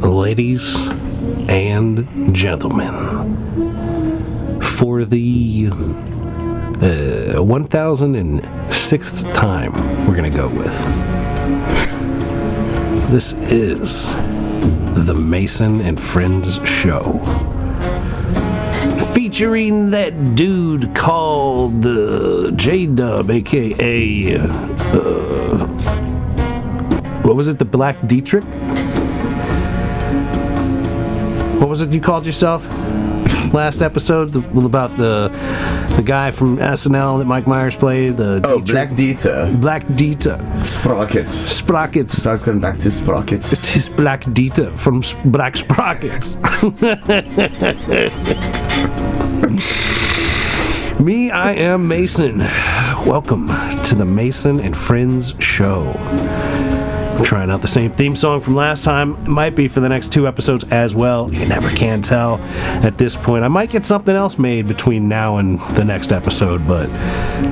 Ladies and gentlemen, for the 1006th time we're going to go with, this is the Mason and Friends Show, featuring that dude called J-Dub, aka what was it, the Black Dietrich? What was it you called yourself last episode about the guy from SNL that Mike Myers played? Black Dieter. Black Dieter. Sprockets. Welcome back to Sprockets. It is Black Dieter from Black Sprockets. Me, I am Mason. Welcome to the Mason and Friends Show. Trying out the same theme song from last time. It might be for the next 2 episodes as well. You never can tell at this point. I might get something else made between now and the next episode, but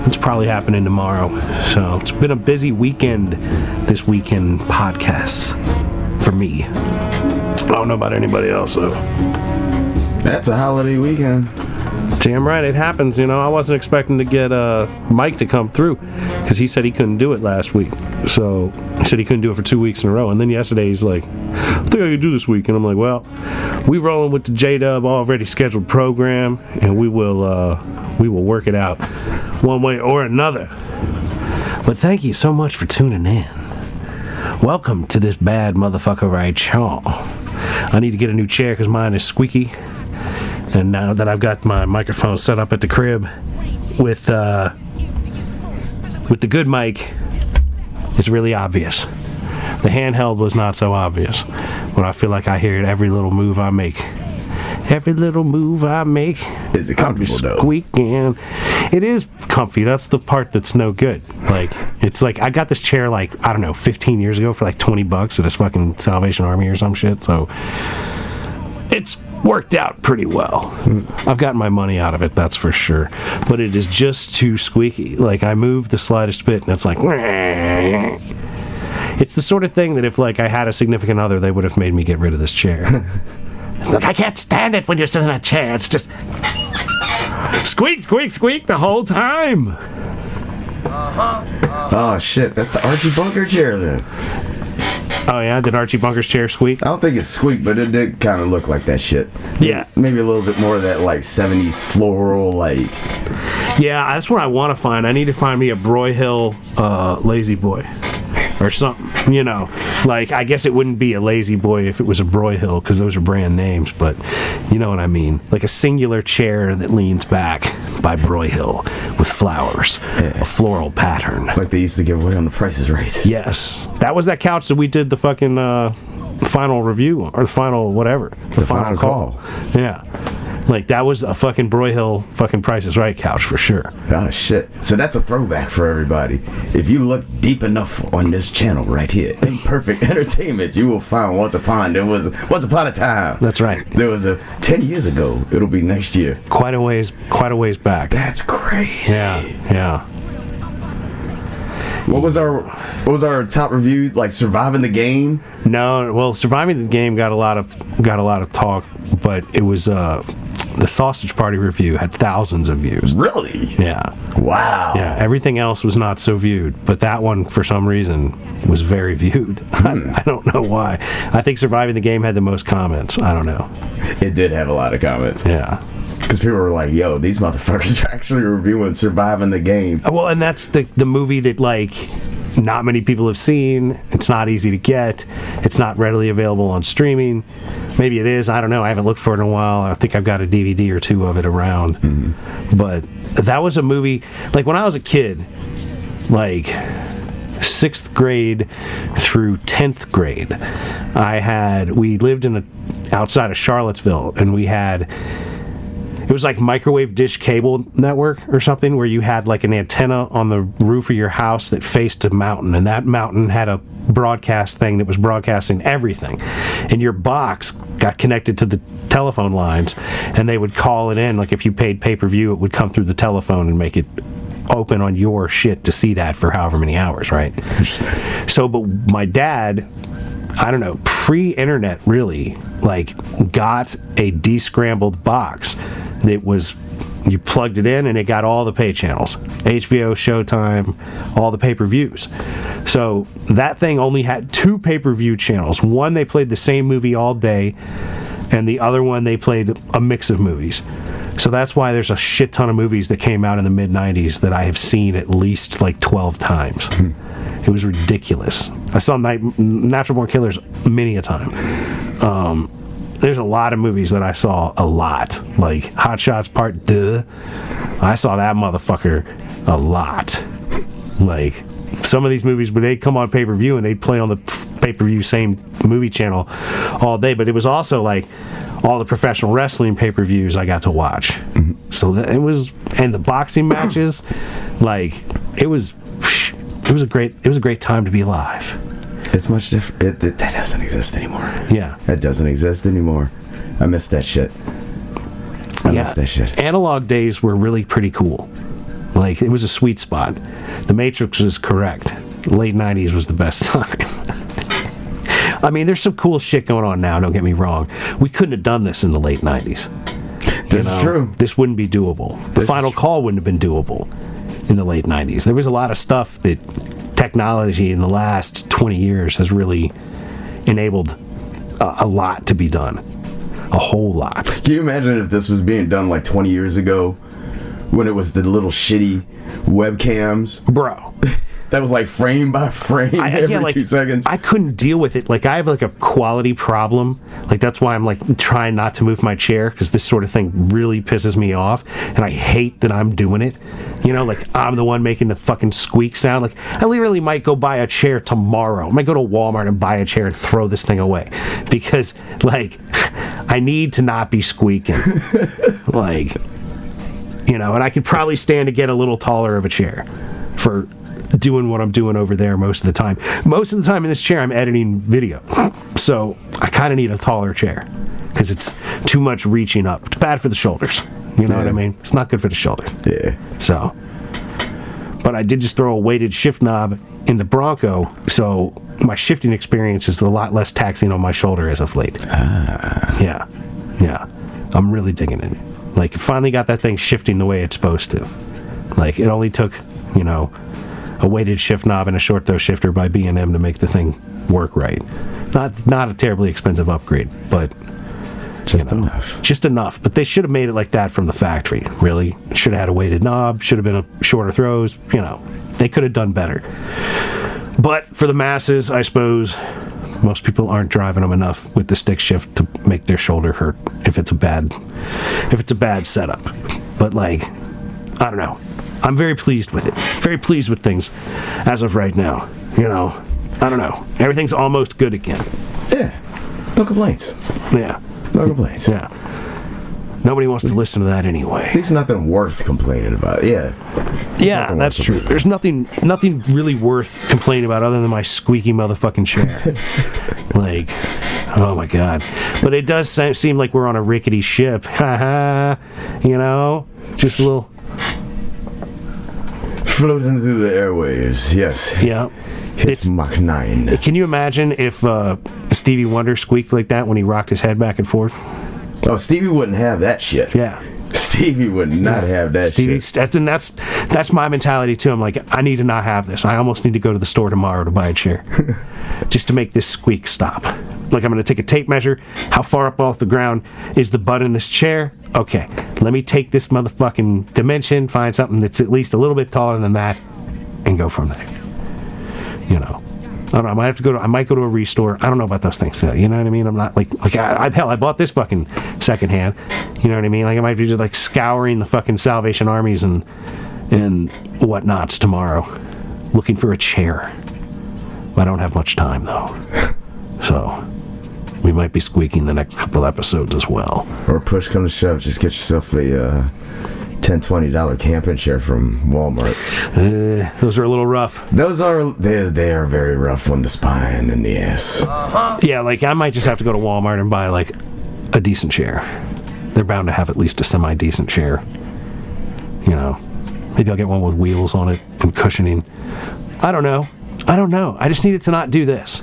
it's probably happening tomorrow. So it's been a busy weekend this weekend podcasts for me. I don't know about anybody else though. That's a holiday weekend. Damn right, it happens. You know, I wasn't expecting to get Mike to come through because he said he couldn't do it last week. So he said he couldn't do it for 2 weeks in a row. And then yesterday he's like, I think I can do this week. And I'm like, well, we rolling with the J-Dub already scheduled program, and we will work it out one way or another. But thank you so much for tuning in. Welcome to this bad motherfucker right here. I need to get a new chair because mine is squeaky. And now that I've got my microphone set up at the crib with the good mic, it's really obvious. The handheld was not so obvious, but I feel like I hear it every little move I make. Every little move I make. Is it comfortable though? Squeaking. It is comfy. That's the part that's no good. Like, it's like I got this chair like, I don't know, 15 years ago for like $20 at this fucking Salvation Army or some shit. So it's worked out pretty well. I've gotten my money out of it, that's for sure. But it is just too squeaky. Like, I move the slightest bit and it's like, it's the sort of thing that if like I had a significant other, they would have made me get rid of this chair. Like, I can't stand it when you're sitting in that chair. It's just squeak, squeak, squeak the whole time. Oh shit, that's the Archie Bunker chair then. Oh yeah, did Archie Bunker's chair squeak? I don't think it squeaked, but it did kind of look like that shit. Yeah. Maybe a little bit more of that like 70s floral like. Yeah, that's what I want to find. I need to find me a Broyhill Lazy Boy or something, you know. Like, I guess it wouldn't be a Lazy Boy if it was a Broyhill, because those are brand names, but you know what I mean. Like a singular chair that leans back by Broyhill with flowers, a floral pattern. Like they used to give away on The Price is Right. Yes. That was that couch that we did the fucking final review, or the final whatever. The final call. Yeah. Like, that was a fucking Broyhill fucking Price is Right couch for sure. Oh, shit. So that's a throwback for everybody. If you look deep enough on this channel right here, Imperfect Entertainment, you will find Once Upon a Time. That's right. There was a 10 years ago. It'll be next year. Quite a ways back. That's crazy. Yeah. What was our top review? Like Surviving the Game? No, well, Surviving the Game got a lot of talk, but it was the Sausage Party review had thousands of views. Really? Yeah. Wow. Yeah, everything else was not so viewed, but that one, for some reason, was very viewed. I don't know why. I think Surviving the Game had the most comments. I don't know. It did have a lot of comments. Yeah. Because people were like, yo, these motherfuckers are actually reviewing Surviving the Game. Well, and that's the movie that, like, not many people have seen. It's not easy to get. It's not readily available on streaming. Maybe it is. I don't know. I haven't looked for it in a while. I think I've got a DVD or two of it around. Mm-hmm. But that was a movie, like, when I was a kid, like 6th grade through 10th grade, we lived outside of Charlottesville, and we had It was like microwave dish cable network or something, where you had like an antenna on the roof of your house that faced a mountain, and that mountain had a broadcast thing that was broadcasting everything. And your box got connected to the telephone lines, and they would call it in. Like if you paid pay-per-view, it would come through the telephone and make it open on your shit to see that for however many hours, right? So, but my dad, I don't know, pre-internet really, like, got a descrambled box that was, you plugged it in and it got all the pay channels, HBO, Showtime, all the pay-per-views. So that thing only had 2 pay-per-view channels. One, they played the same movie all day, and the other one, they played a mix of movies. So that's why there's a shit ton of movies that came out in the mid-90s that I have seen at least like 12 times. It was ridiculous. I saw Natural Born Killers many a time. There's a lot of movies that I saw a lot. Like Hot Shots Part 2. I saw that motherfucker a lot. Like, some of these movies, but they'd come on pay-per-view and they'd play on the pay-per-view same movie channel all day. But it was also like all the professional wrestling pay-per-views I got to watch. So that it was, and the boxing matches, like, it was a great time to be alive. It's much different. That doesn't exist anymore. Yeah. That doesn't exist anymore. I miss that shit. I miss that shit. Analog days were really pretty cool. Like, it was a sweet spot. The Matrix was correct. Late 90s was the best time. I mean, there's some cool shit going on now, don't get me wrong. We couldn't have done this in the late 90s. That's true. This wouldn't be doable. The Final Call wouldn't have been doable in the late 90s. There was a lot of stuff that technology in the last 20 years has really enabled a lot to be done. A whole lot. Can you imagine if this was being done like 20 years ago when it was the little shitty webcams? Bro. That was like frame by frame every 2 seconds. I couldn't deal with it. Like, I have like a quality problem. Like, that's why I'm like trying not to move my chair, because this sort of thing really pisses me off, and I hate that I'm doing it. You know, like, I'm the one making the fucking squeak sound. Like, I literally might go buy a chair tomorrow. I might go to Walmart and buy a chair and throw this thing away, because, like, I need to not be squeaking. Like, you know, and I could probably stand to get a little taller of a chair for doing what I'm doing over there most of the time. Most of the time in this chair, I'm editing video. So I kind of need a taller chair, because it's too much reaching up. It's bad for the shoulders. You know what I mean? It's not good for the shoulders. Yeah. So, but I did just throw a weighted shift knob in the Bronco, so my shifting experience is a lot less taxing on my shoulder as of late. Yeah. I'm really digging it. Like, finally got that thing shifting the way it's supposed to. Like, it only took, you know, a weighted shift knob and a short throw shifter by B&M to make the thing work right. Not a terribly expensive upgrade, but just enough. But they should have made it like that from the factory. Really, should have had a weighted knob. Should have been a shorter throws. You know, they could have done better. But for the masses, I suppose most people aren't driving them enough with the stick shift to make their shoulder hurt if it's a bad setup. But, like, I don't know. I'm very pleased with it. Very pleased with things as of right now. You know, I don't know. Everything's almost good again. Yeah. No complaints. Yeah. No complaints. Yeah. Nobody wants to listen to that anyway. At least nothing worth complaining about. Yeah. Yeah, that's true. There's nothing really worth complaining about other than my squeaky motherfucking chair. Like, oh my god. But it does seem like we're on a rickety ship. Haha. You know? Just a little floating through the airwaves, yes. Yeah. It's Mach 9. Can you imagine if Stevie Wonder squeaked like that when he rocked his head back and forth? Oh, Stevie wouldn't have that shit. Yeah. Stevie would not have that shit. That's my mentality too. I'm like, I need to not have this. I almost need to go to the store tomorrow to buy a chair. Just to make this squeak stop. Like, I'm going to take a tape measure. How far up off the ground is the butt in this chair? Okay, let me take this motherfucking dimension, find something that's at least a little bit taller than that, and go from there. You know, I don't know. I might go to a restore. I don't know about those things. You know what I mean? I'm not like I bought this fucking secondhand. You know what I mean? Like, I might be just like scouring the fucking Salvation Armies and whatnots tomorrow, looking for a chair. I don't have much time though. So, we might be squeaking the next couple episodes as well. Or push come to shove, just get yourself a $10-$20 camping chair from Walmart. Those are a little rough. They are very rough on the spine and the ass. Yeah, like I might just have to go to Walmart and buy like a decent chair. They're bound to have at least a semi-decent chair. You know, maybe I'll get one with wheels on it and cushioning. I don't know. I just needed to not do this.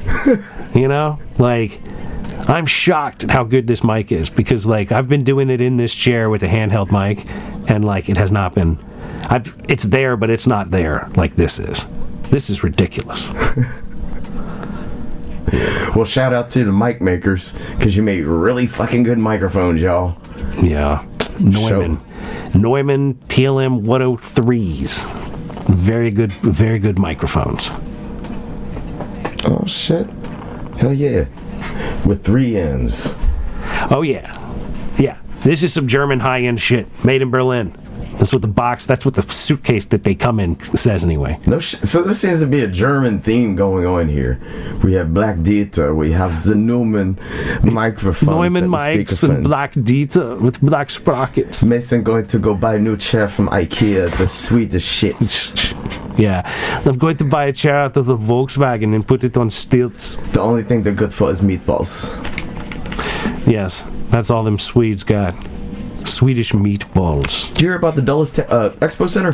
You know, like I'm shocked at how good this mic is because like I've been doing it in this chair with a handheld mic and like it has not been. It's there, but it's not there like this is. This is ridiculous. Well, shout out to the mic makers because you make really fucking good microphones, y'all. Yeah, Neumann TLM 103s. Very good microphones. Oh shit! Hell yeah! With 3 ends. Oh yeah. This is some German high-end shit made in Berlin. That's what the suitcase that they come in says anyway. So there seems to be a German theme going on here. We have Black Dieter, we have the Neumann microphones. Neumann mics with Black Dieter, with black sprockets. Mason going to go buy a new chair from IKEA, the Swedish shits. Yeah, I'm going to buy a chair out of the Volkswagen and put it on stilts. The only thing they're good for is meatballs. Yes, that's all them Swedes got. Swedish meatballs. Did you hear about the Dulles Expo Center?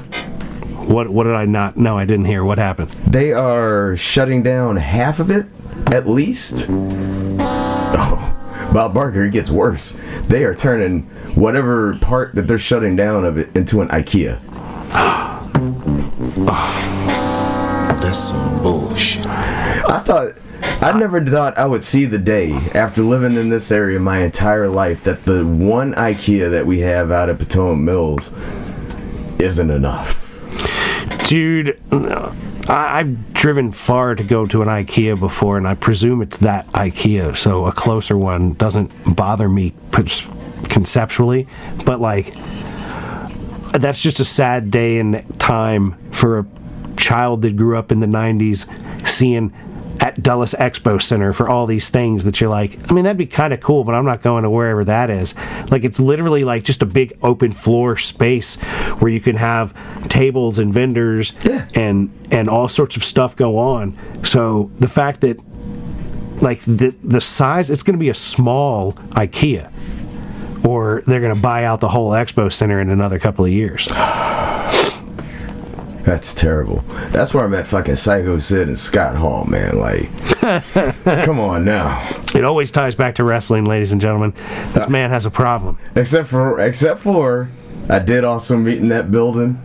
What did I not? No, I didn't hear. What happened? They are shutting down half of it, at least. Oh, Bob Barker, it gets worse. They are turning whatever part that they're shutting down of it into an IKEA. That's some bullshit. I never thought I would see the day after living in this area my entire life that the one IKEA that we have out at Potomac Mills isn't enough. Dude, I've driven far to go to an IKEA before, and I presume it's that IKEA, so a closer one doesn't bother me conceptually, but like that's just a sad day and time for a child that grew up in the 90s seeing at Dulles Expo Center for all these things that you're like, I mean, that'd be kind of cool, but I'm not going to wherever that is. Like, it's literally like just a big open floor space where you can have tables and vendors and all sorts of stuff go on. So the fact that like the size, it's going to be a small IKEA, or they're going to buy out the whole Expo Center in another couple of years. That's terrible. That's where I met fucking Psycho Sid and Scott Hall, man. Like, come on now. It always ties back to wrestling, ladies and gentlemen. This man has a problem. Except for, I did also meet in that building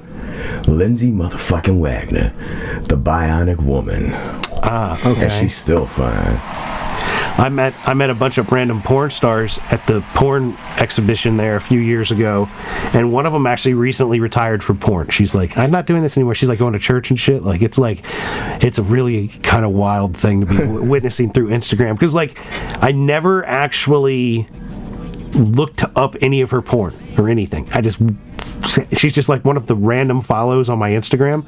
Lindsay motherfucking Wagner, the Bionic Woman. Ah, okay. And she's still fine. I met a bunch of random porn stars at the porn exhibition there a few years ago, and one of them actually recently retired from porn. She's like, I'm not doing this anymore. She's like going to church and shit. Like, it's a really kind of wild thing to be witnessing through Instagram, because like I never actually looked up any of her porn or anything. She's just like one of the random follows on my Instagram.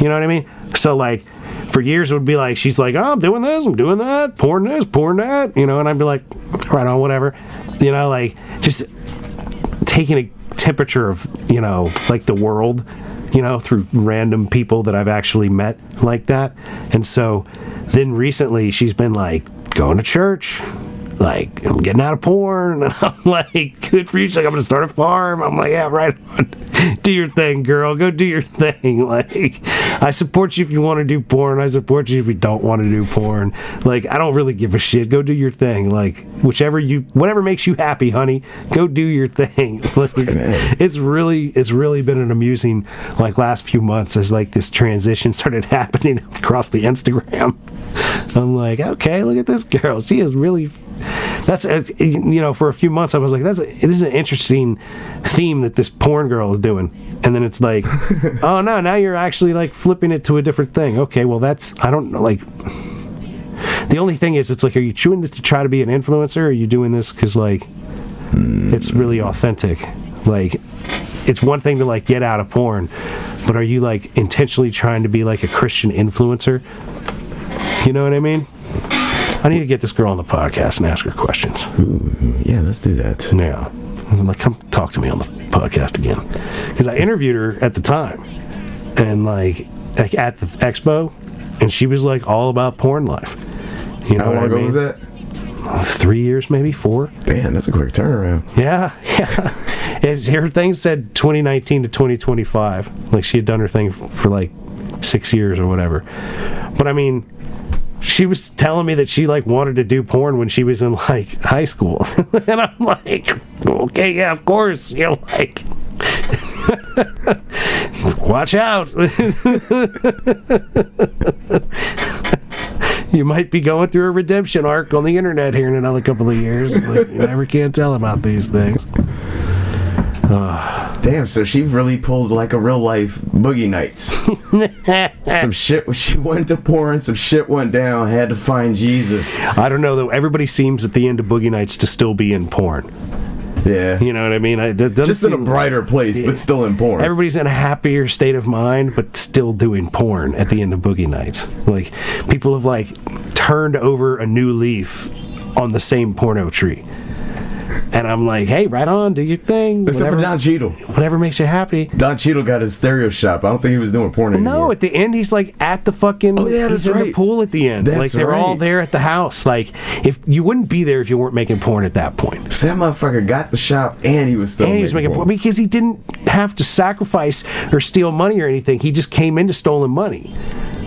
You know what I mean? So like for years it would be like, she's like, oh, I'm doing this, I'm doing that, porn this, porn that, you know, and I'd be like, right on, whatever. You know, like just taking a temperature of, you know, like the world, you know, through random people that I've actually met like that. And so then recently she's been like going to church, like, I'm getting out of porn, and I'm like, good for you. She's like, I'm gonna start a farm. I'm like, yeah, right on. Do your thing, girl. Go do your thing. Like, I support you if you want to do porn. I support you if you don't want to do porn. Like, I don't really give a shit. Go do your thing. Like, whatever makes you happy, honey, go do your thing. Like, it's really been an amusing, like, last few months as, like, this transition started happening across the Instagram. I'm like, okay, look at this girl. She is really... That's, you know, for a few months I was like, this is an interesting theme that this porn girl is doing. And then it's like, oh no, now you're actually like flipping it to a different thing. Okay, well I don't know, like, the only thing is, it's like, are you doing this to try to be an influencer, or are you doing this because like it's really authentic? Like, it's one thing to like get out of porn, but are you like intentionally trying to be like a Christian influencer? You know what I mean? I need to get this girl on the podcast and ask her questions. Ooh, yeah, let's do that. Yeah. I'm like, come talk to me on the podcast again. Because I interviewed her at the time. And, like at the expo. And she was, like, all about porn life. You know How long what I ago mean? was that? 3 years, maybe 4. Damn, that's a quick turnaround. Yeah. Her thing said 2019 to 2025. Like, she had done her thing for, like, 6 years or whatever. But, I mean... She was telling me that she, like, wanted to do porn when she was in, like, high school. And I'm like, okay, yeah, of course. You're like, watch out. You might be going through a redemption arc on the internet here in another couple of years. Like, you never can tell about these things. Damn, so she really pulled like a real life Boogie Nights. Some shit, she went to porn, some shit went down, had to find Jesus. I don't know, though. Everybody seems at the end of Boogie Nights to still be in porn. Yeah. You know what I mean? Just in a brighter place, but still in porn. Everybody's in a happier state of mind, but still doing porn at the end of Boogie Nights. Like, people have, like, turned over a new leaf on the same porno tree. And I'm like, hey, right on, do your thing. Except for Don Cheadle. Whatever makes you happy. Don Cheadle got his stereo shop. I don't think he was doing porn anymore. No, at the end, he's like at the fucking... Oh, yeah, that's he's in right. the pool at the end. That's like, they're all right. there at the house. Like, if you wouldn't be there if you weren't making porn at that point. So that motherfucker got the shop and he was still And he was making porn because he didn't have to sacrifice or steal money or anything. He just came into stolen money.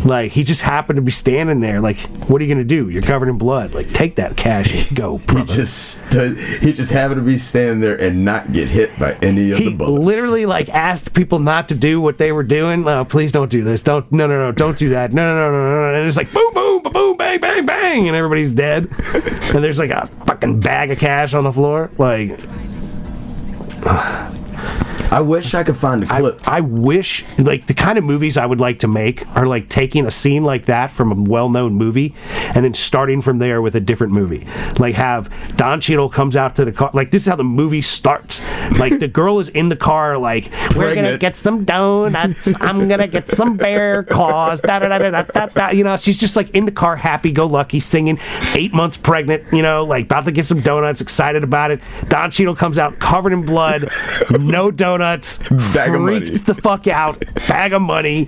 Like, he just happened to be standing there. Like, what are you going to do? You're covered in blood. Like, take that cash and go, brother. He just happened to be standing there and not get hit by any of the bullets. He literally, like, asked people not to do what they were doing. Oh, please don't do this. No, don't do that. No. And it's like, boom, boom, boom, bang, bang, bang. And everybody's dead. And there's, like, a fucking bag of cash on the floor. Like... I wish I could find a clip. I wish, like, the kind of movies I would like to make are like taking a scene like that from a well-known movie and then starting from there with a different movie. Like, have Don Cheadle comes out to the car. Like, this is how the movie starts. Like, the girl is in the car, like, we're gonna get some donuts. I'm gonna get some bear claws. Da da da da da da. You know, she's just like in the car, happy-go-lucky, singing, 8 months pregnant. You know, like about to get some donuts, excited about it. Don Cheadle comes out covered in blood, no donuts. Bag of money. Freaked the fuck out. Bag of money.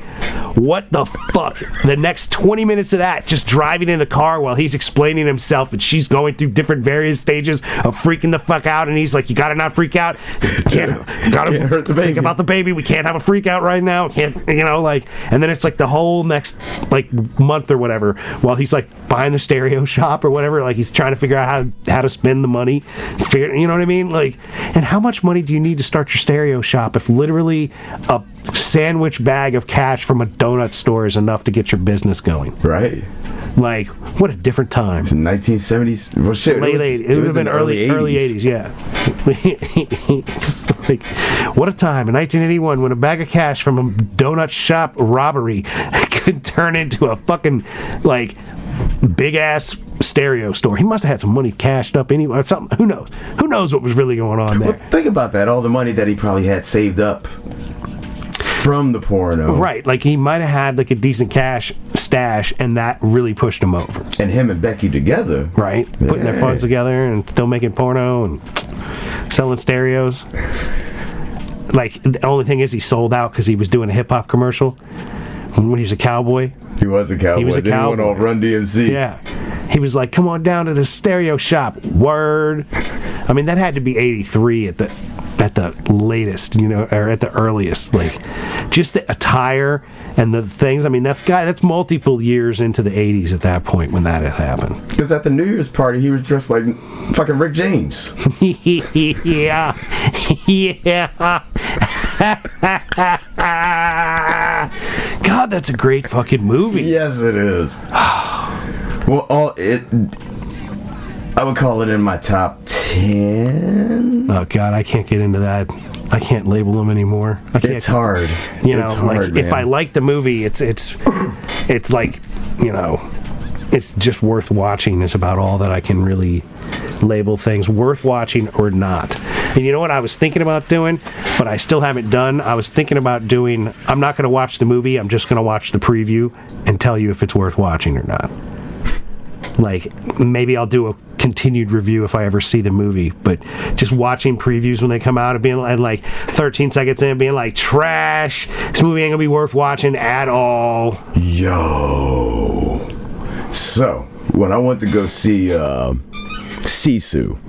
What the fuck? The next 20 minutes of that, just driving in the car while he's explaining himself and she's going through different various stages of freaking the fuck out, and he's like, you gotta not freak out. Can't hurt the baby. Think about the baby. We can't have a freak out right now. Can't, you know, like, and then it's like the whole next, like, month or whatever, while he's like buying the stereo shop or whatever, like he's trying to figure out how to spend the money. You know what I mean? Like, and how much money do you need to start your stereo shop if literally a sandwich bag of cash from a donut store is enough to get your business going? Right. Like, what a different time. 1970s. Well, shit. Late 80s. It would have been early 80s, yeah. It's like, what a time in 1981 when a bag of cash from a donut shop robbery could turn into a fucking, like, big ass stereo store. He must have had some money cashed up anyway. Something. Who knows? Who knows what was really going on there? Well, think about that. All the money that he probably had saved up from the porno. Right. Like, he might have had like a decent cash stash, and that really pushed him over. And him and Becky together. Right. Putting their funds together and still making porno and selling stereos. Like, the only thing is he sold out because he was doing a hip hop commercial when he was a cowboy. He was a cowboy. He was a Then cowboy. he went on Run DMC. Yeah. He was like, come on down to the stereo shop. Word. I mean, that had to be 83 at the latest, you know, or at the earliest. Like, just the attire and the things. I mean, that's multiple years into the 80s at that point when that had happened. Because at the New Year's party, he was dressed like fucking Rick James. Yeah. God, that's a great fucking movie. Yes, it is. Well, I would call it in my top 10. Oh God, I can't get into that. I can't label them anymore. I can't. It's hard. You know, it's hard, like, if I like the movie, it's like, you know, it's just worth watching is about all that I can really label things worth watching or not. And you know what I was thinking about doing, but I still haven't done? I was thinking about doing, I'm not going to watch the movie, I'm just going to watch the preview and tell you if it's worth watching or not. Like, maybe I'll do a continued review if I ever see the movie. But just watching previews when they come out and being like 13 seconds in, being like, trash. This movie ain't gonna be worth watching at all. Yo. So, when I went to go see Sisu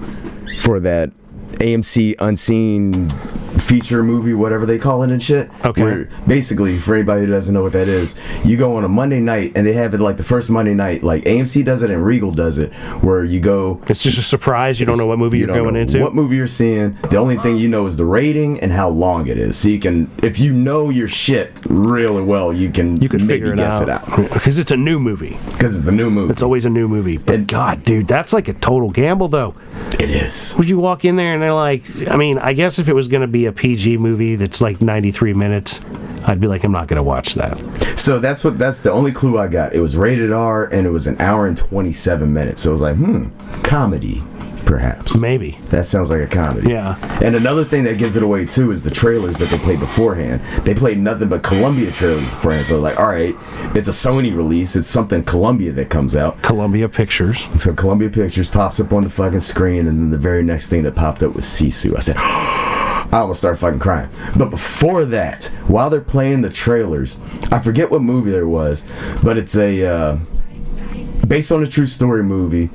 for that AMC Unseen feature movie, whatever they call it and shit. Okay. Where basically, for anybody who doesn't know what that is, you go on a Monday night, and they have it like the first Monday night, like AMC does it and Regal does it, where you go. It's just a surprise. You don't know what movie you're going into. What movie you're seeing. The only thing you know is the rating and how long it is. So you can, if you know your shit really well, you can figure it out. Because it's a new movie. Because it's a new movie. It's always a new movie. But God, dude, that's like a total gamble, though. It is. Would you walk in there and they're like, I mean, I guess if it was going to be a PG movie that's like 93 minutes, I'd be like, I'm not going to watch that. So that's the only clue I got. It was rated R and it was an hour and 27 minutes. So I was like, comedy, perhaps. Maybe. That sounds like a comedy. Yeah. And another thing that gives it away too is the trailers that they played beforehand. They played nothing but Columbia trailers beforehand. So like, all right, it's a Sony release. It's something Columbia that comes out. Columbia Pictures. So Columbia Pictures pops up on the fucking screen, and then the very next thing that popped up was Sisu. I said, I almost started fucking crying. But before that, while they're playing the trailers, I forget what movie there was, but it's a based on a true story movie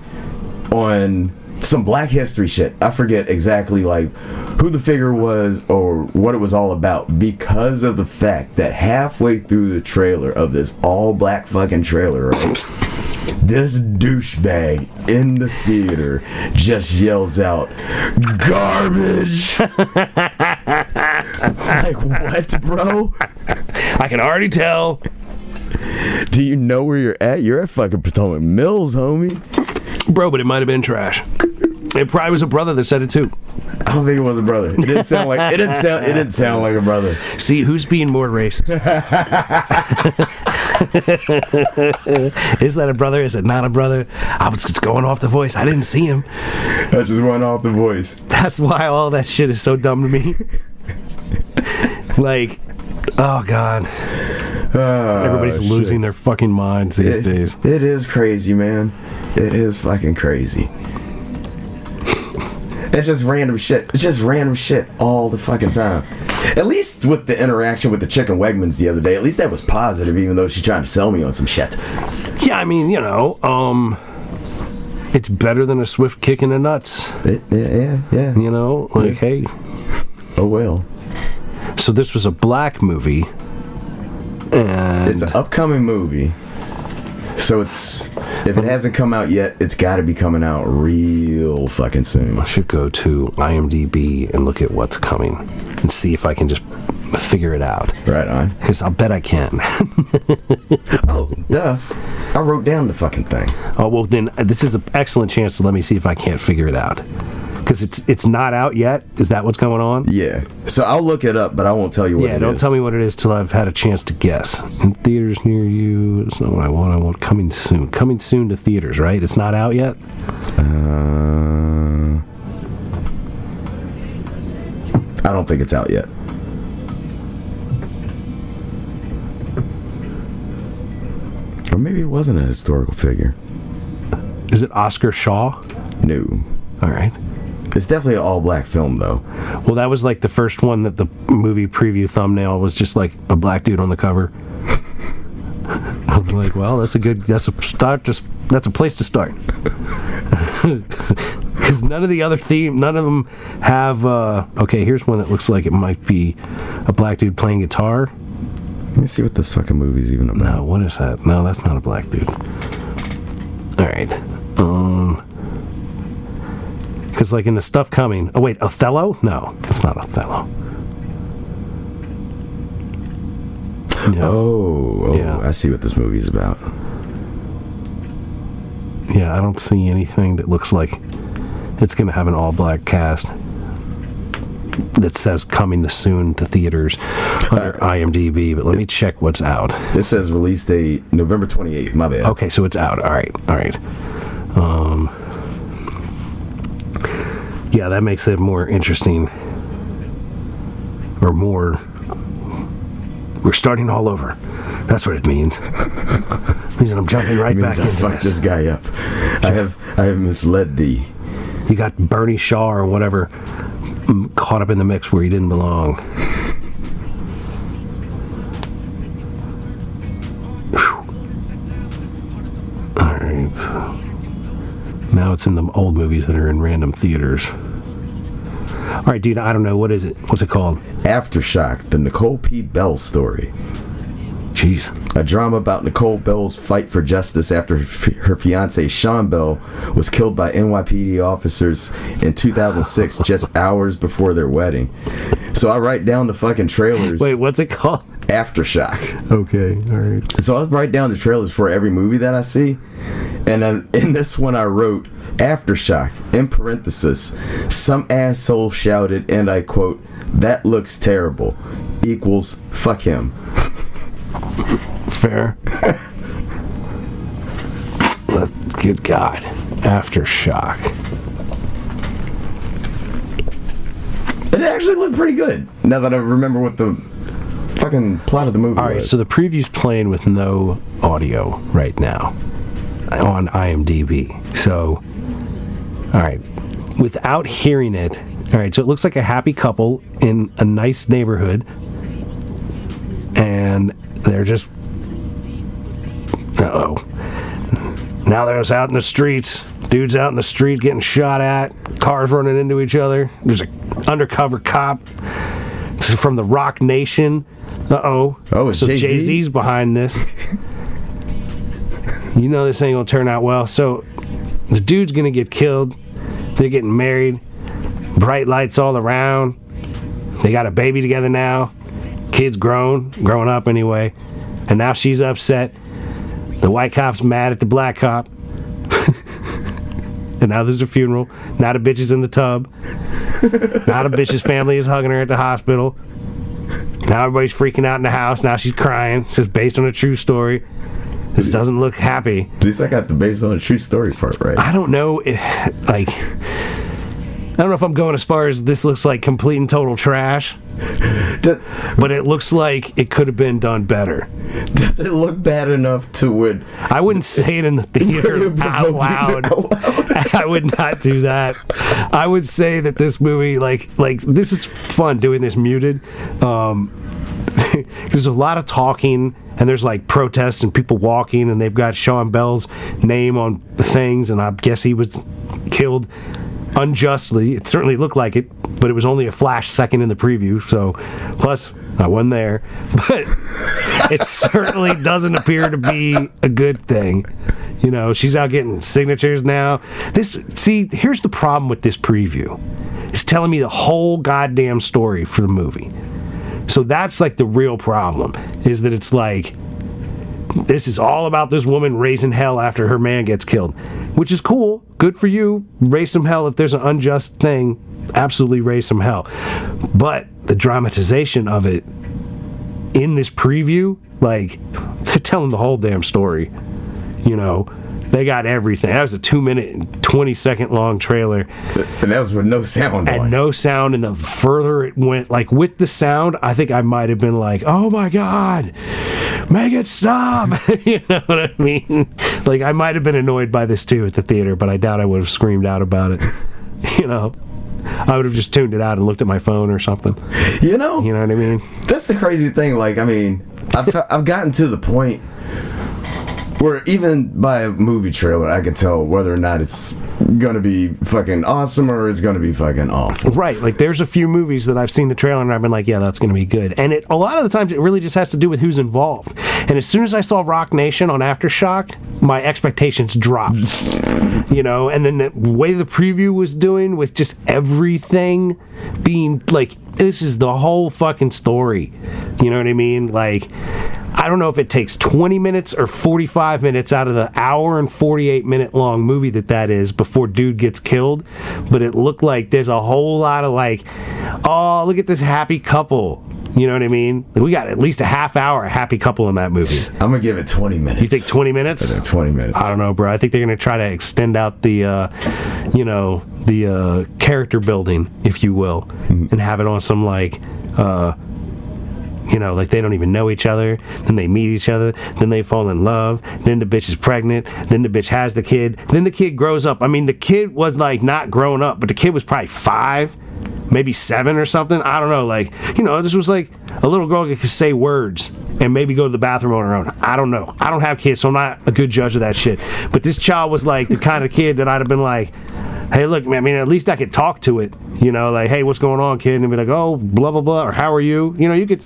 on some Black History shit. I forget exactly like who the figure was or what it was all about, because of the fact that halfway through the trailer of this all black fucking trailer, right, this douchebag in the theater just yells out, "Garbage!" Like, what, bro? I can already tell. Do you know where you're at? You're at fucking Potomac Mills, homie. Bro, but it might have been trash. It probably was a brother that said it too. I don't think it was a brother. It didn't sound like it didn't sound like a brother. See, who's being more racist? Is that a brother? Is it not a brother? I was just going off the voice. I didn't see him. I just went off the voice. That's why all that shit is so dumb to me. Like, oh God. Everybody's losing their fucking minds these days. It is crazy, man. It is fucking crazy. It's just random shit. It's just random shit all the fucking time. At least with the interaction with the chicken Wegmans the other day, at least that was positive, even though she's trying to sell me on some shit. Yeah, I mean, you know, it's better than a swift kick in the nuts. Yeah. You know, like, hey. Oh, well. So this was a black movie. And it's an upcoming movie. So if it hasn't come out yet, it's got to be coming out real fucking soon. I should go to IMDb and look at what's coming and see if I can just figure it out. Right on. Because I'll bet I can. Oh, duh. I wrote down the fucking thing. Oh, well, then this is an excellent chance to let me see if I can't figure it out. Because it's not out yet. Is that what's going on? Yeah. So I'll look it up, but I won't tell you what it is. Yeah, don't tell me what it is till I've had a chance to guess. In theaters near you, it's not what I want. I want coming soon. Coming soon to theaters, right? It's not out yet? I don't think it's out yet. Or maybe it wasn't a historical figure. Is it Oscar Shaw? No. All right. It's definitely an all-black film, though. Well, that was like the first one that the movie preview thumbnail was just like a black dude on the cover. I was like, well, that's a place to start. Because none of them have, okay, here's one that looks like it might be a black dude playing guitar. Let me see what this fucking movie's even about. No, what is that? No, that's not a black dude. All right. Because like in the stuff coming... Oh, wait, Othello? No, that's not Othello. No. Oh, yeah. I see what this movie's about. Yeah, I don't see anything that looks like it's going to have an all-black cast that says coming soon to theaters under IMDb, but let me check what's out. It says release date November 28th, my bad. Okay, so it's out. All right. Yeah, that makes it more interesting. Or more... We're starting all over. That's what it means. He said, I'm jumping right back into fuck this guy up. I have misled thee. You got Bernie Shaw or whatever caught up in the mix where he didn't belong. All right. Now it's in the old movies that are in random theaters. All right, dude, I don't know. What is it? What's it called? Aftershock, the Nicole P. Bell story. Jeez. A drama about Nicole Bell's fight for justice after her fiancé Sean Bell was killed by NYPD officers in 2006, just hours before their wedding. So I write down the fucking trailers. Wait, what's it called? Aftershock. Okay, all right. So I write down the trailers for every movie that I see. And then in this one I wrote, Aftershock, in parenthesis, some asshole shouted, and I quote, "That looks terrible," equals, fuck him. Fair. Good God. Aftershock. It actually looked pretty good, now that I remember what the fucking plot of the movie was. Alright, so the preview's playing with no audio right now on IMDb. So, alright, without hearing it, alright, so it looks like a happy couple in a nice neighborhood, and they're just, now they're just out in the streets. Dudes out in the street getting shot at, cars running into each other. There's an undercover cop. This is from the Rock Nation. Oh, it's so Jay-Z? Jay-Z's behind this. You know this ain't gonna turn out well. So the dude's gonna get killed. They're getting married. Bright lights all around. They got a baby together now. Kid's growing up anyway. And now she's upset. The white cop's mad at the black cop. And now there's a funeral. Now the bitch is in the tub. Now the bitch's family is hugging her at the hospital. Now everybody's freaking out in the house. Now she's crying. This is based on a true story. This doesn't look happy. At least I got the based on a true story part right. I don't know if, I don't know if I'm going as far as this looks like complete and total trash. But it looks like it could have been done better. Does it look bad enough to would... I wouldn't say it in the theater out loud. I would not do that. I would say that this movie, like this is fun doing this muted. There's a lot of talking, and there's like protests and people walking, and they've got Sean Bell's name on the things, and I guess he was killed unjustly. It certainly looked like it, but it was only a flash second in the preview, so plus I wasn't there. But it certainly doesn't appear to be a good thing. You know, she's out getting signatures now. Here's the problem with this preview. It's telling me the whole goddamn story for the movie. So that's like the real problem, is that it's like, this is all about this woman raising hell after her man gets killed, which is cool. Good for you. Raise some hell if there's an unjust thing. Absolutely raise some hell. But the dramatization of it in this preview, like, they're telling the whole damn story. You know, they got everything. That was a 2-minute and 20-second long trailer. And that was with no sound on. And no sound, and the further it went, like with the sound, I think I might have been like, oh my God, make it stop. You know what I mean? Like, I might have been annoyed by this too at the theater, but I doubt I would have screamed out about it. You know? I would have just tuned it out and looked at my phone or something. You know what I mean? That's the crazy thing. Like, I mean, I've gotten to the point where even by a movie trailer, I can tell whether or not it's gonna be fucking awesome or it's gonna be fucking awful. Right. Like, there's a few movies that I've seen the trailer and I've been like, yeah, that's gonna be good. And a lot of the times it really just has to do with who's involved. And as soon as I saw Rock Nation on Aftershock, my expectations dropped. You know, and then the way the preview was doing with just everything being like, this is the whole fucking story. You know what I mean? Like, I don't know if it takes 20 minutes or 45 minutes out of the hour and 48 minute long movie that is before dude gets killed, but it looked like there's a whole lot of like, oh, look at this happy couple. You know what I mean? We got at least a half hour happy couple in that movie. I'm gonna give it 20 minutes. You think 20 minutes? I think 20 minutes. I don't know, bro. I think they're gonna try to extend out the character building, if you will, and have it on some like You know, like they don't even know each other. Then they meet each other. Then they fall in love. Then the bitch is pregnant. Then the bitch has the kid. Then the kid grows up. I mean, the kid was like not grown up, but the kid was probably 5, maybe 7 or something. I don't know. Like, you know, this was like a little girl that could say words and maybe go to the bathroom on her own. I don't know. I don't have kids, so I'm not a good judge of that shit. But this child was like the kind of kid that I'd have been like, hey, look, man, I mean, at least I could talk to it. You know, like, hey, what's going on, kid? And be like, oh, blah, blah, blah, or how are you? You know, you could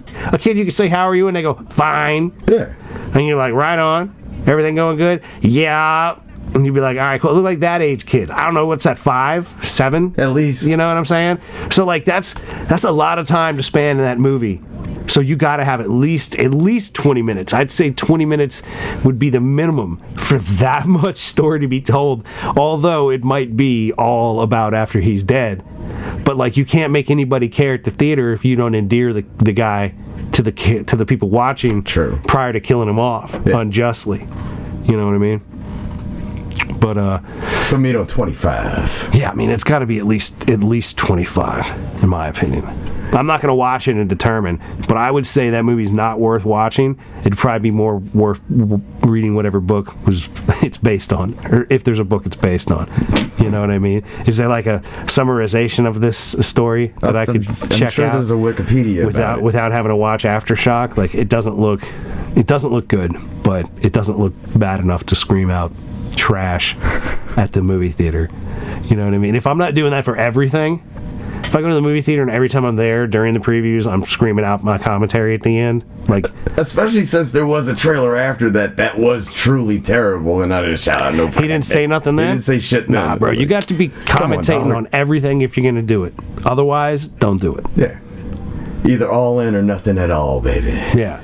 say, how are you? And they go, fine. Yeah. And you're like, right on. Everything going good? Yeah. And you'd be like, all right, cool. Look like that age kid. I don't know, what's that, 5, 7? At least. You know what I'm saying? So, like, that's a lot of time to span in that movie. So you got to have at least 20 minutes. I'd say 20 minutes would be the minimum for that much story to be told, although it might be all about after he's dead. But, like, you can't make anybody care at the theater if you don't endear the guy to the people watching. True. Prior to killing him off unjustly. You know what I mean? But so meet on 25. Yeah, I mean, it's got to be at least 25, in my opinion. I'm not going to watch it and determine, but I would say that movie's not worth watching. It'd probably be more worth reading whatever book it's based on, or if there's a book it's based on. You know what I mean? Is there like a summarization of this story that I could check sure out? There's a Wikipedia without having to watch Aftershock. Like, it doesn't look good, but it doesn't look bad enough to scream out trash at the movie theater. You know what I mean? If I'm not doing that for everything, if I go to the movie theater and every time I'm there during the previews I'm screaming out my commentary at the end, like, especially since there was a trailer after that was truly terrible, and I just shout out no. He didn't say nothing then? He didn't say shit. Nah, bro, you got to be commentating on everything if you're gonna do it. Otherwise, don't do it. Yeah. Either all in or nothing at all, baby. Yeah.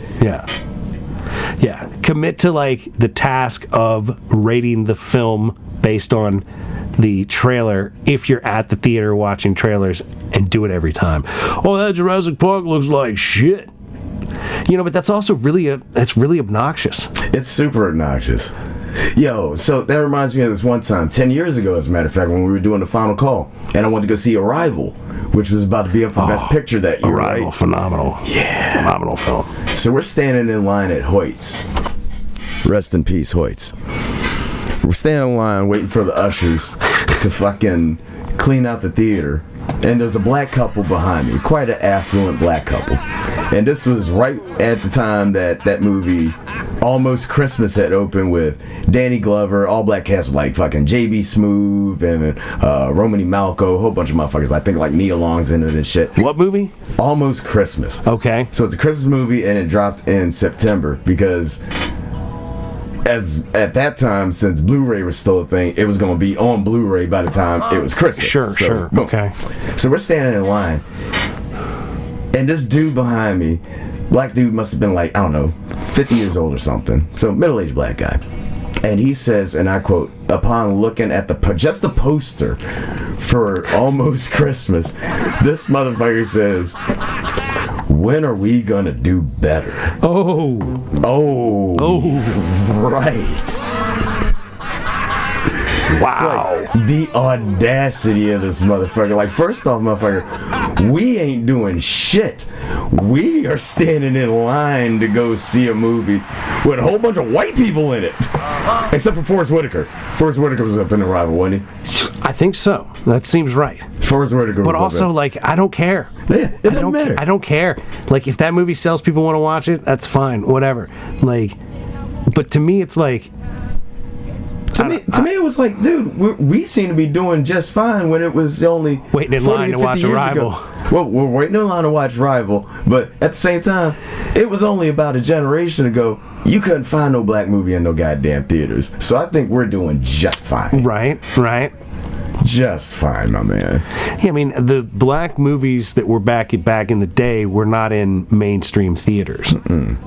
Commit to, like, the task of rating the film based on the trailer if you're at the theater watching trailers, and do it every time. Oh, that Jurassic Park looks like shit. You know, but that's also really obnoxious. It's super obnoxious. Yo, so that reminds me of this one time, 10 years ago, as a matter of fact, when we were doing the final call, and I went to go see Arrival, which was about to be up for Best Picture that year. Arrival, right? phenomenal. Yeah. Phenomenal film. So we're standing in line at Hoyt's. Rest in peace, Hoyt's. We're standing in line waiting for the ushers to fucking clean out the theater. And there's a black couple behind me, quite an affluent black couple. And this was right at the time that movie Almost Christmas had opened with Danny Glover, all black cast with like fucking JB Smoove and Romany Malco, a whole bunch of motherfuckers. I think like Nia Long's in it and shit. What movie? Almost Christmas. Okay. So it's a Christmas movie and it dropped in September because as at that time, since Blu-ray was still a thing, it was going to be on Blu-ray by the time it was Christmas. Sure. Boom. Okay. So we're standing in line, and this dude behind me, black dude, must have been like, I don't know, 50 years old or something. So middle-aged black guy. And he says, and I quote, upon looking at just the poster for Almost Christmas, this motherfucker says, when are we gonna do better? Oh. Right. Wow. Like, the audacity of this motherfucker. Like, first off, motherfucker, we ain't doing shit. We are standing in line to go see a movie with a whole bunch of white people in it. Except for Forrest Whitaker. Forrest Whitaker was up in Arrival, wasn't he? I think so. That seems right. Forrest Whitaker was But up also, there. like, I don't care. Yeah, it doesn't matter. I don't care. Like, if that movie sells, people want to watch it, that's fine. Whatever. Like, but to me, it's like... To me, it was like, dude, we seem to be doing just fine when it was only waiting in line to watch Arrival. Well, we're waiting in line to watch Arrival, but at the same time, it was only about a generation ago. You couldn't find no black movie in no goddamn theaters. So I think we're doing just fine. Right. Just fine, my man. Yeah, I mean, the black movies that were back in the day were not in mainstream theaters.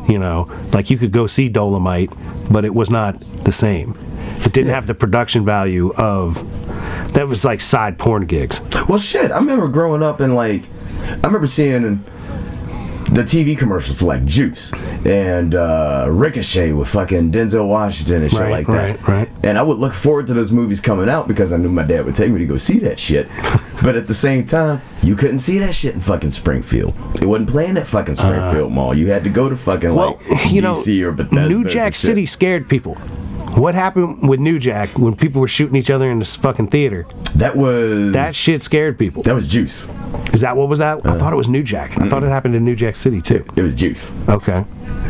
You know, like you could go see Dolomite, but it was not the same. It didn't have the production value of... That was like side porn gigs. Well, shit, I remember growing up and like... I remember seeing the TV commercials for like Juice and Ricochet with fucking Denzel Washington and shit like that. Right. And I would look forward to those movies coming out because I knew my dad would take me to go see that shit. But at the same time, you couldn't see that shit in fucking Springfield. It wasn't playing at fucking Springfield Mall. You had to go to fucking DC or Bethesda. New Jack City scared people. What happened with New Jack when people were shooting each other in this fucking theater? That shit scared people. That was Juice. Is that what was that? I thought it was New Jack. I thought it happened in New Jack City too. It was Juice. Okay.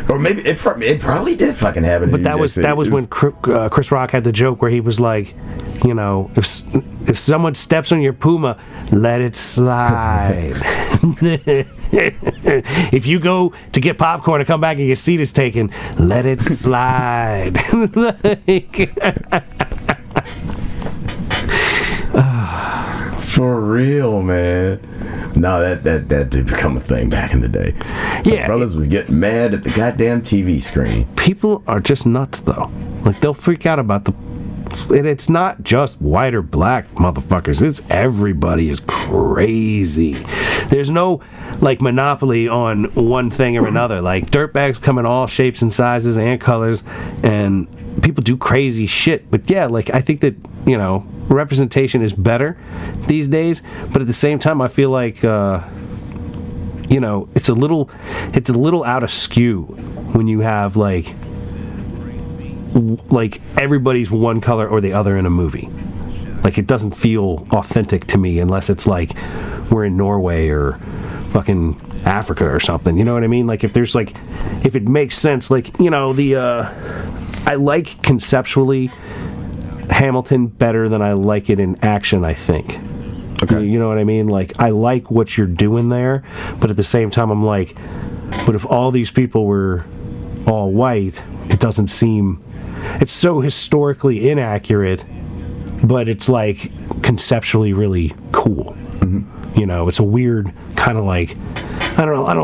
Or maybe it probably did fucking happen. But that was when Chris Rock had the joke where he was like, you know, if someone steps on your Puma, let it slide. If you go to get popcorn and come back and your seat is taken, let it slide. For real, man. No, that did become a thing back in the day. Yeah, my brothers was getting mad at the goddamn TV screen. People are just nuts, though. Like, they'll freak out about and it's not just white or black motherfuckers. It's everybody is crazy. There's no, like, monopoly on one thing or another. Like, dirtbags come in all shapes and sizes and colors, and people do crazy shit. But yeah, like, I think that, you know, representation is better these days, but at the same time I feel like you know, it's a little out of skew when you have like everybody's one color or the other in a movie. Like, it doesn't feel authentic to me unless it's like we're in Norway or fucking Africa or something, you know what I mean? Like, if it makes sense, like, you know, I like conceptually Hamilton better than I like it in action, I think. Okay. You know what I mean? Like, I like what you're doing there, but at the same time, I'm like, but if all these people were all white, it doesn't seem... It's so historically inaccurate, but it's, like, conceptually really cool. Mm-hmm. You know, it's a weird kind of, like... I don't know. I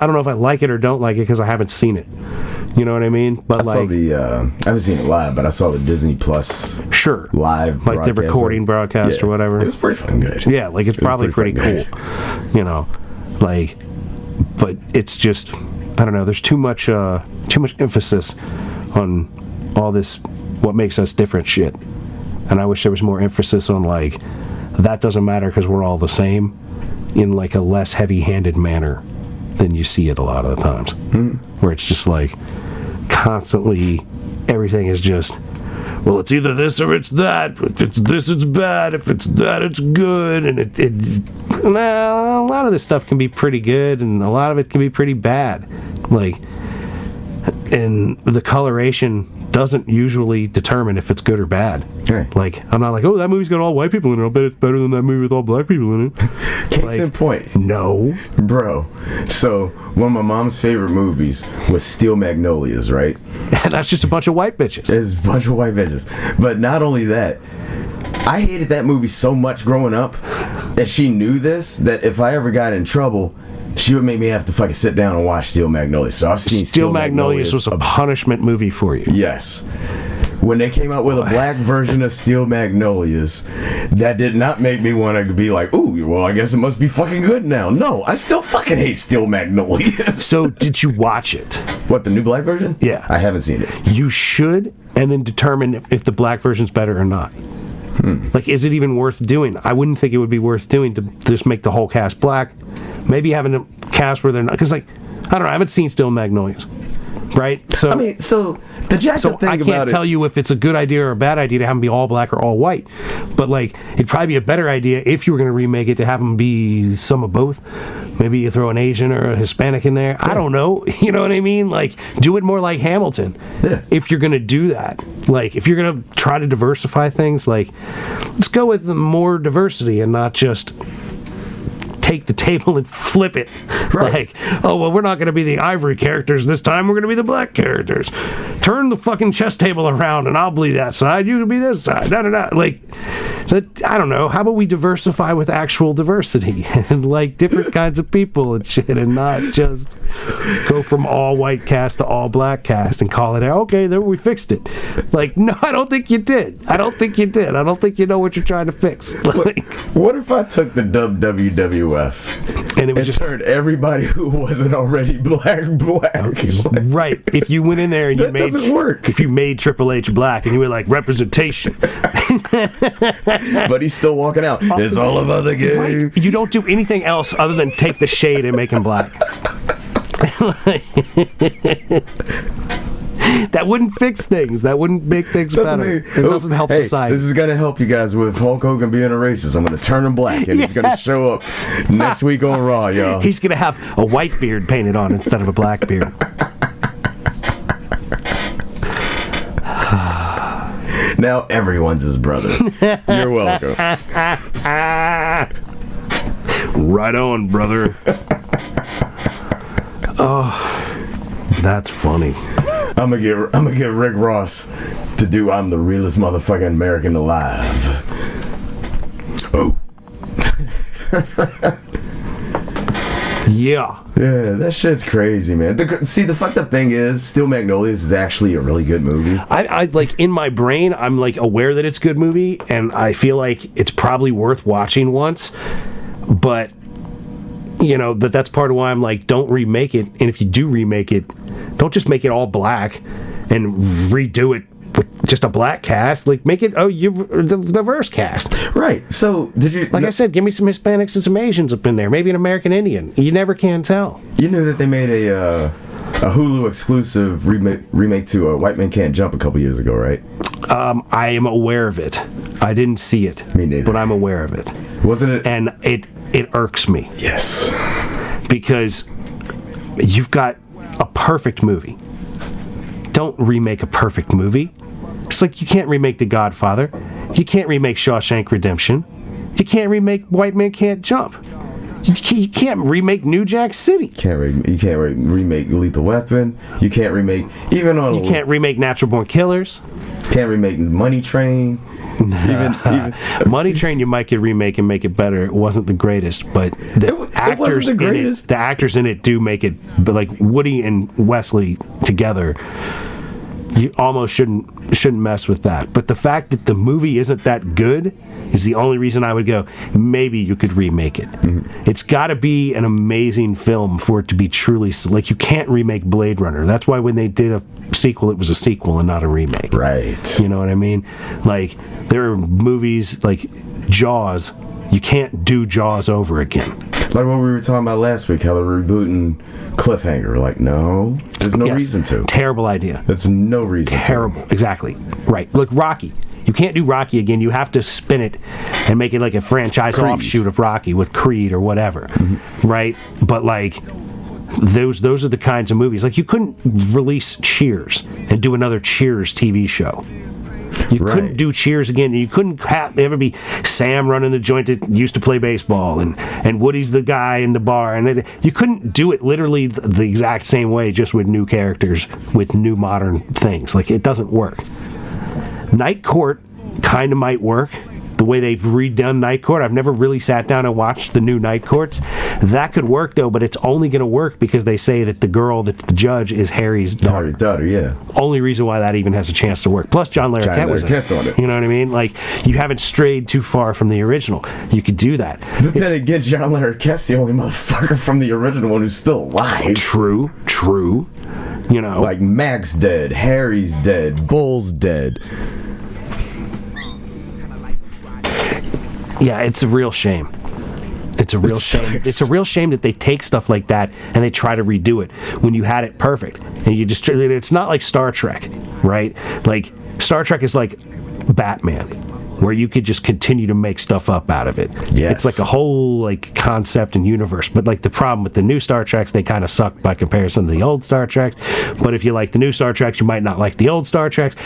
don't know if I like it or don't like it because I haven't seen it. You know what I mean? But I haven't seen it live, but I saw the Disney Plus live, like the recording broadcast or whatever. It was pretty fucking good. Yeah, like it's probably pretty cool. You know, like, but it's just, I don't know. There's too much emphasis on all this what makes us different shit, and I wish there was more emphasis on like that doesn't matter because we're all the same, in like a less heavy-handed manner than you see it a lot of the times, where it's just like constantly everything is just, well, it's either this or it's that. If it's this, it's bad. If it's that, it's good. And it's a lot of this stuff can be pretty good, and a lot of it can be pretty bad. Like, and the coloration doesn't usually determine if it's good or bad. Right. Like, I'm not like, oh, that movie's got all white people in it, I'll bet it's better than that movie with all black people in it. Case in point. No. Bro, so one of my mom's favorite movies was Steel Magnolias, right? That's just a bunch of white bitches. It's a bunch of white bitches. But not only that, I hated that movie so much growing up that she knew this, that if I ever got in trouble, she would make me have to fucking sit down and watch Steel Magnolias. So I've seen Steel Magnolias was a punishment movie for you. Yes. When they came out with a black version of Steel Magnolias, that did not make me want to be like, ooh, well, I guess it must be fucking good now. No, I still fucking hate Steel Magnolias. So did you watch it? What, the new black version? Yeah. I haven't seen it. You should, and then determine if the black version's better or not. Like, is it even worth doing? I wouldn't think it would be worth doing to just make the whole cast black. Maybe having a cast where they're not, because, like, I don't know, I haven't seen Steel Magnolias, right? So I mean, so the jacked up thing I can't tell you if it's a good idea or a bad idea to have them be all black or all white, but like, it'd probably be a better idea if you were going to remake it to have them be some of both. Maybe you throw an Asian or a Hispanic in there. I don't know. You know what I mean? Like, do it more like Hamilton. Yeah. If you're going to do that. Like, if you're going to try to diversify things, like, let's go with more diversity and not just take the table and flip it. Right. Like, oh, well, we're not going to be the ivory characters this time. We're going to be the black characters. Turn the fucking chess table around and I'll be that side. You can be this side. Da, da, da. Like, But I don't know. How about we diversify with actual diversity and like different kinds of people and shit, and not just go from all white cast to all black cast and call it okay, then we fixed it. Like, no, I don't think you did. I don't think you know what you're trying to fix. Like, what if I took the WWF and it was just turned everybody who wasn't already black? Right. If you went in there and you that made doesn't work. If you made Triple H black and you were like representation, but he's still walking out. It's all about the game. Right. You don't do anything else other than take the shade and make him black. That wouldn't fix things. That wouldn't make things better. It doesn't help society. This is going to help you guys with Hulk Hogan being a racist. I'm going to turn him black, and he's going to show up next week on Raw, y'all. He's going to have a white beard painted on instead of a black beard. Now everyone's his brother. You're welcome. Right on, brother. Oh, that's funny. I'm gonna get Rick Ross to do "I'm the realest motherfucking American alive." Oh. Yeah, that shit's crazy, man. The fucked up thing is, Steel Magnolias is actually a really good movie. I like, in my brain, I'm like aware that it's a good movie, and I feel like it's probably worth watching once, but but that's part of why I'm like, don't remake it. And if you do remake it, don't just make it all black and redo it with just a black cast. Like, make it the diverse cast. Right. So did you? Like I said, give me some Hispanics and some Asians up in there. Maybe an American Indian. You never can tell. You knew that they made a Hulu exclusive remake to White Men Can't Jump a couple years ago, right? I am aware of it. I didn't see it. Me neither. But I'm aware of it. Wasn't it? And it irks me. Yes. Because you've got a perfect movie. Don't remake a perfect movie. It's like you can't remake The Godfather. You can't remake Shawshank Redemption. You can't remake White Men Can't Jump. You can't remake New Jack City. You can't remake Lethal Weapon. You can't remake You can't remake Natural Born Killers. Can't remake Money Train. Even Money Train, you might could remake and make it better. It wasn't the greatest, but the actors in it do make it. But like Woody and Wesley together, you almost shouldn't mess with that. But the fact that the movie isn't that good is the only reason I would go, maybe you could remake it. Mm-hmm. It's got to be an amazing film for it to be truly, like, you can't remake Blade Runner. That's why when they did a sequel, it was a sequel and not a remake. Right. You know what I mean? Like, there are movies like Jaws. You can't do Jaws over again. Like what we were talking about last week, how they're rebooting Cliffhanger. Like, no, there's no reason to. Terrible idea. There's no reason Terrible. Exactly. Right. Look, Rocky. You can't do Rocky again. You have to spin it and make it like a franchise offshoot of Rocky with Creed or whatever. Mm-hmm. Right? But like, those are the kinds of movies. Like, you couldn't release Cheers and do another Cheers TV show. You couldn't do Cheers again. You couldn't ever be Sam running the joint that used to play baseball and Woody's the guy in the bar. And you couldn't do it literally the exact same way, just with new characters, with new modern things. Like, it doesn't work. Night Court kind of might work. The way they've redone Night Court, I've never really sat down and watched the new Night Courts. That could work, though, but it's only going to work because they say that the girl that's the judge is Harry's daughter. Harry's daughter, yeah. Only reason why that even has a chance to work. Plus, John Larroquette was on it. You know what I mean? Like, you haven't strayed too far from the original. You could do that. But then again, John Larroquette's the only motherfucker from the original one who's still alive. True. You know, like Mac's dead, Harry's dead, Bull's dead. Yeah, it's a real shame. It's a real shame. It's a real shame that they take stuff like that and they try to redo it when you had it perfect. And you just, it's not like Star Trek, right? Like, Star Trek is like Batman, where you could just continue to make stuff up out of it. Yes. It's like a whole like concept and universe. But like, the problem with the new Star Treks, they kind of suck by comparison to the old Star Treks. But if you like the new Star Treks, you might not like the old Star Treks.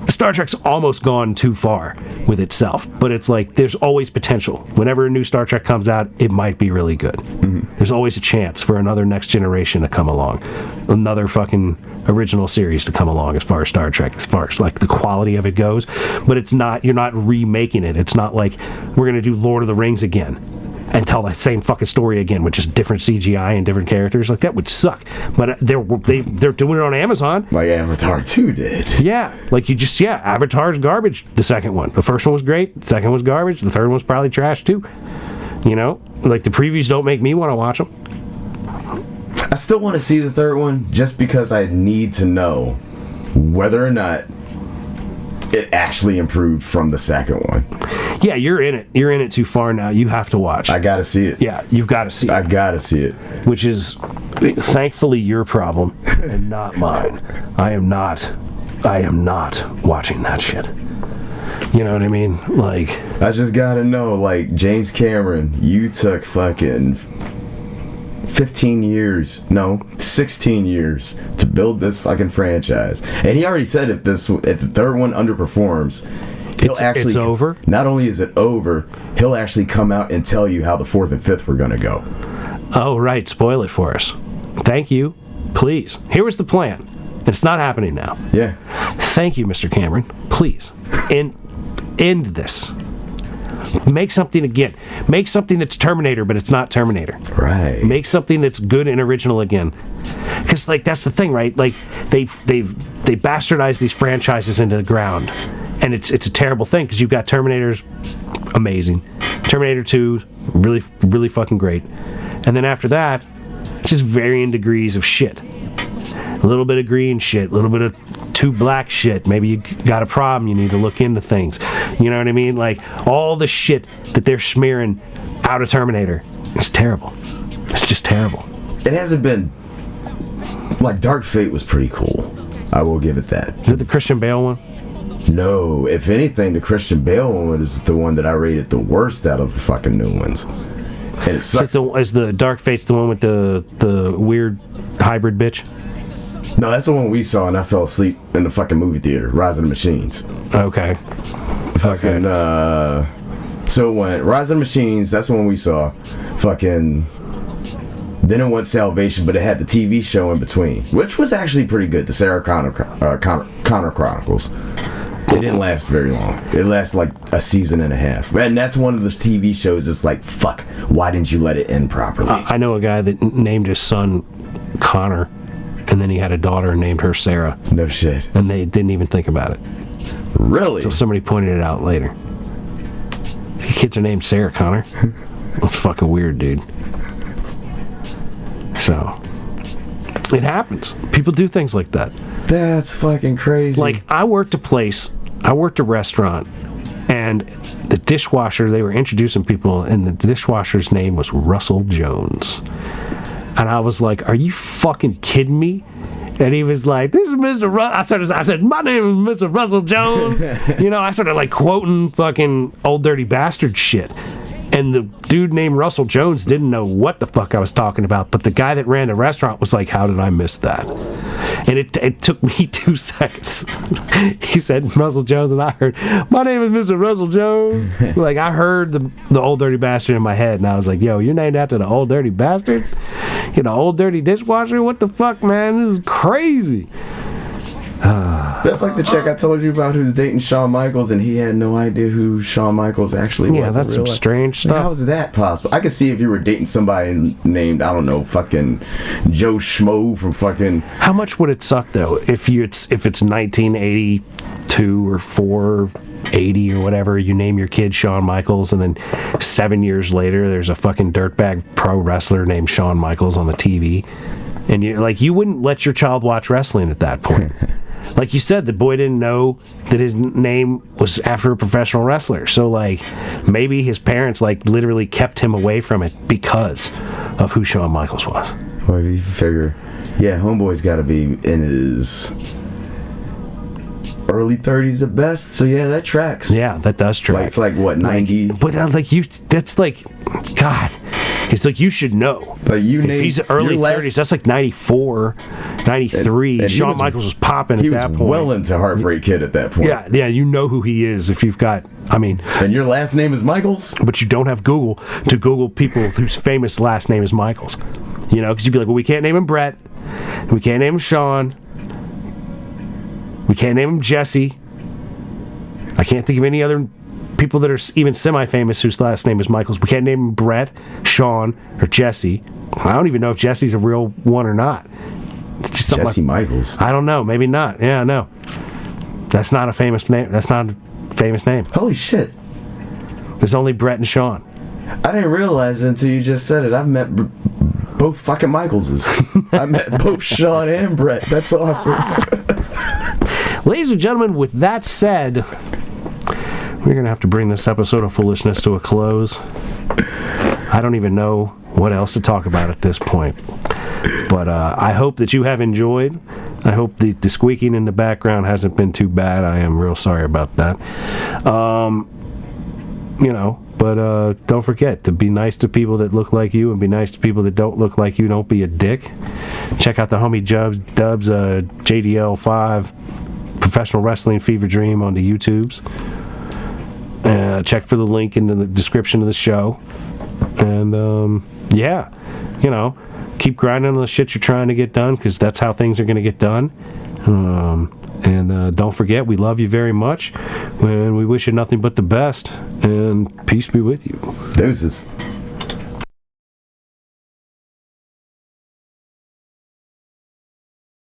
Star Trek's almost gone too far with itself, but it's like there's always potential. Whenever a new Star Trek comes out, it might be really good. There's always a chance for another Next Generation to come along, another fucking original series to come along as far as Star Trek, as far as like the quality of it goes. But it's not, you're not remaking it. It's not like we're going to do Lord of the Rings again and tell the same fucking story again with just different CGI and different characters. Like, that would suck. But they're doing it on Amazon. Like Avatar 2 did. Yeah. Like, Avatar's garbage, the second one. The first one was great. The second was garbage. The third one's probably trash, too. You know? Like, the previews don't make me want to watch them. I still want to see the third one just because I need to know whether or not it actually improved from the second one. Yeah, you're in it. You're in it too far now. You have to watch. I gotta see it. Yeah, you've got to see it. I gotta see it. Which is, thankfully, your problem and not mine. I am not watching that shit. You know what I mean? Like, I just gotta know, like, James Cameron, you took fucking 16 years to build this fucking franchise. And he already said if the third one underperforms, it's over. Not only is it over, he'll actually come out and tell you how the fourth and fifth were gonna go. Oh, right. Spoil it for us. Thank you. Please. Here was the plan. It's not happening now. Yeah. Thank you, Mr. Cameron. Please. End this. Make something again. Make something that's Terminator, but it's not Terminator. Right. Make something that's good and original again. Because, like, that's the thing, right? Like, they bastardized these franchises into the ground, and it's a terrible thing because you've got Terminator's amazing, Terminator 2 really really fucking great, and then after that, it's just varying degrees of shit. A little bit of green shit, a little bit of too black shit. Maybe you got a problem, you need to look into things. You know what I mean? Like, all the shit that they're smearing out of Terminator, it's terrible. It's just terrible. It hasn't been, like, Dark Fate was pretty cool. I will give it that. Is it the Christian Bale one? No, if anything, the Christian Bale one is the one that I rated the worst out of the fucking new ones. And it sucks. Is the Dark Fate's the one with the weird hybrid bitch? No, that's the one we saw, and I fell asleep in the fucking movie theater. Rise of the Machines. Okay. Fucking, so it went Rise of the Machines, that's the one we saw. Fucking, then it went Salvation, but it had the TV show in between, which was actually pretty good, the Sarah Connor Chronicles. It didn't last very long. It lasted like a season and a half. And that's one of those TV shows that's like, fuck, why didn't you let it end properly? I know a guy that named his son Connor, and then he had a daughter and named her Sarah. No shit. And they didn't even think about it. Really? Until somebody pointed it out later. Your kids are named Sarah Connor? That's fucking weird, dude. So, it happens. People do things like that. That's fucking crazy. Like, I worked a restaurant, and the dishwasher, they were introducing people, and the dishwasher's name was Russel Jones. And I was like, are you fucking kidding me? And he was like, this is Mr. I said, my name is Mr. Russel Jones. You know, I started like quoting fucking Old Dirty Bastard shit. And the dude named Russell Jones didn't know what the fuck I was talking about. But the guy that ran the restaurant was like, how did I miss that? And it took me 2 seconds. He said Russell Jones, and I heard, my name is Mr. Russell Jones. Like, I heard the Old Dirty Bastard in my head, and I was like, yo, you're named after the Old Dirty Bastard? You know, Old Dirty Dishwasher? What the fuck, man? This is crazy. That's like the chick I told you about who's dating Shawn Michaels, and he had no idea who Shawn Michaels actually was. Yeah, that's some strange stuff. How is that possible? I could see if you were dating somebody named, I don't know, fucking Joe Schmo from fucking... How much would it suck, though, if it's 1982 or 480 or whatever, you name your kid Shawn Michaels, and then 7 years later there's a fucking dirtbag pro wrestler named Shawn Michaels on the TV, and you wouldn't let your child watch wrestling at that point. Like you said, the boy didn't know that his name was after a professional wrestler. So, like, maybe his parents, like, literally kept him away from it because of who Shawn Michaels was. Well, you figure, yeah, homeboy's got to be in his early 30s at best. So, yeah, that tracks. Yeah, that does track. Like, it's like, what, 90? But, that's like, God, It's like, you should know. But you if named he's early your last- 30s, that's like 94, 93. And he Shawn was- Michaels was popping at He that was point. well into Heartbreak Kid at that point. Yeah, you know who he is if you've got, And your last name is Michaels? but you don't have Google to Google people whose famous last name is Michaels. You know, because you'd be like, well, we can't name him Brett. We can't name him Sean. We can't name him Jesse. I can't think of any other people that are even semi-famous whose last name is Michaels. We can't name him Brett, Sean, or Jesse. I don't even know if Jesse's a real one or not. It's just something Jesse Michaels. I don't know. Maybe not. Yeah, no. That's not a famous name. That's not a famous name. Holy shit. There's only Brett and Sean. I didn't realize it until you just said it. I've met both fucking Michaelses. I met both Sean and Brett. That's awesome. Ladies and gentlemen, with that said, we're going to have to bring this episode of Foolishness to a close. I don't even know what else to talk about at this point. But I hope that you have enjoyed. I hope the squeaking in the background hasn't been too bad. I am real sorry about that. But don't forget to be nice to people that look like you and be nice to people that don't look like you. Don't be a dick. Check out the homie Dub's JDL5 Professional Wrestling Fever Dream on the YouTubes. Check for the link in the description of the show. And keep grinding on the shit you're trying to get done, because that's how things are going to get done. And don't forget, we love you very much, and we wish you nothing but the best, and peace be with you. Deuces.